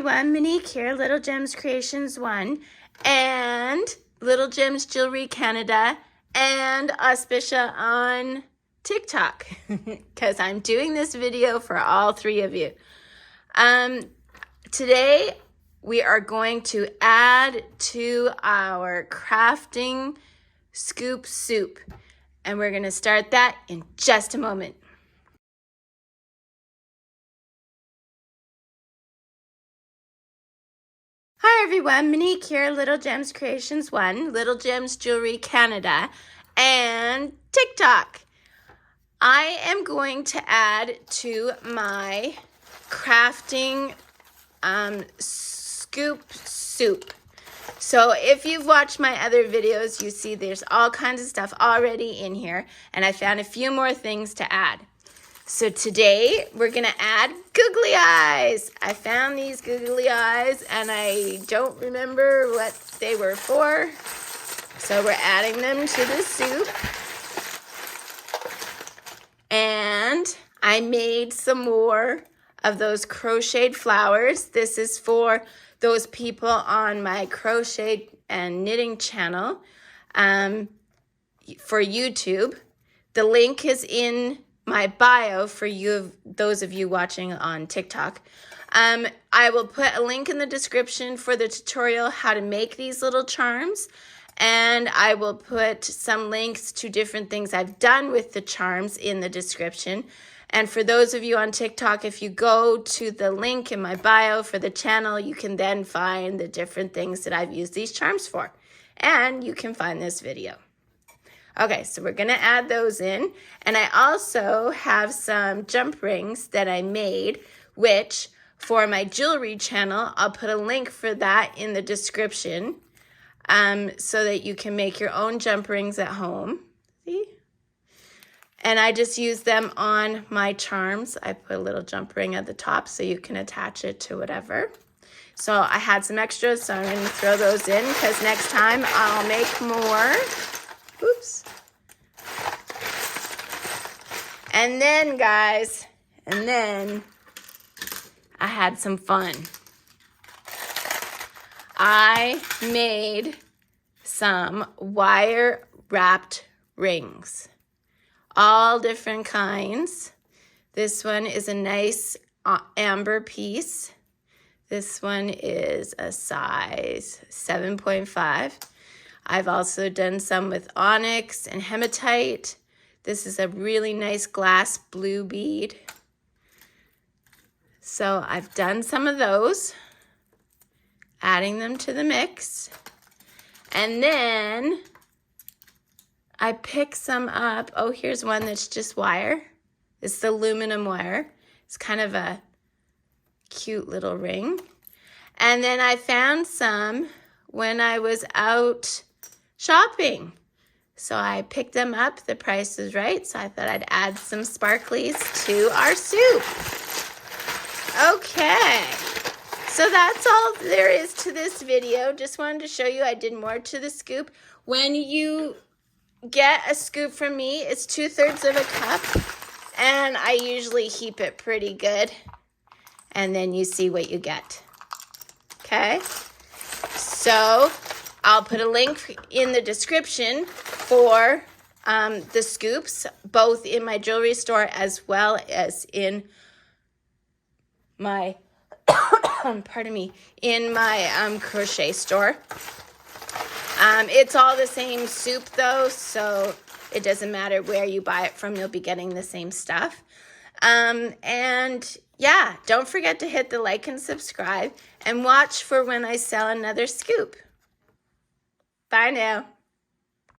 everyone, Monique here, Little Gems Creations 1 and Little Gems Jewelry Canada and Auspicia on TikTok because I'm doing this video for all three of you. Today we are going to add to our crafting scoop soup and we're going to start that in just a moment. Hi everyone, Monique here, Little Gems Creations 1, Little Gems Jewelry Canada, and TikTok. I am going to add to my crafting scoop soup. So if you've watched my other videos, you see there's all kinds of stuff already in here, and I found a few more things to add. So today we're gonna add googly eyes. I found these googly eyes and I don't remember what they were for. So we're adding them to the soup. And I made some more of those crocheted flowers. This is for those people on my crochet and knitting channel for YouTube. The link is in my bio for you, those of you watching on TikTok. I will put a link in the description for the tutorial how to make these little charms, and I will put some links to different things I've done with the charms in the description. And for those of you on TikTok, if you go to the link in my bio for the channel, you can then find the different things that I've used these charms for, and you can find this video. Okay, so we're gonna add those in. And I also have some jump rings that I made, which for my jewelry channel, I'll put a link for that in the description so that you can make your own jump rings at home. See? And I just use them on my charms. I put a little jump ring at the top so you can attach it to whatever. So I had some extras, so I'm gonna throw those in because next time I'll make more. Oops. And then, guys, I had some fun. I made some wire-wrapped rings. All different kinds. This one is a nice amber piece. This one is a size 7.5. I've also done some with onyx and hematite. This is a really nice glass blue bead. So I've done some of those, adding them to the mix. And then I picked some up. Oh, here's one that's just wire. It's the aluminum wire. It's kind of a cute little ring. And then I found some when I was out shopping. So I picked them up. The price was right, so I thought I'd add some sparklies to our soup. Okay, so that's all there is to this video. Just wanted to show you I did more to the scoop. When you get a scoop from me, it's 2/3 of a cup, and I usually heap it pretty good, and then you see what you get. Okay, so I'll put a link in the description for the scoops, both in my jewelry store as well as in my, pardon me, in my crochet store. It's all the same soup though, so it doesn't matter where you buy it from, you'll be getting the same stuff. And yeah, don't forget to hit the like and subscribe and watch for when I sell another scoop. Bye now.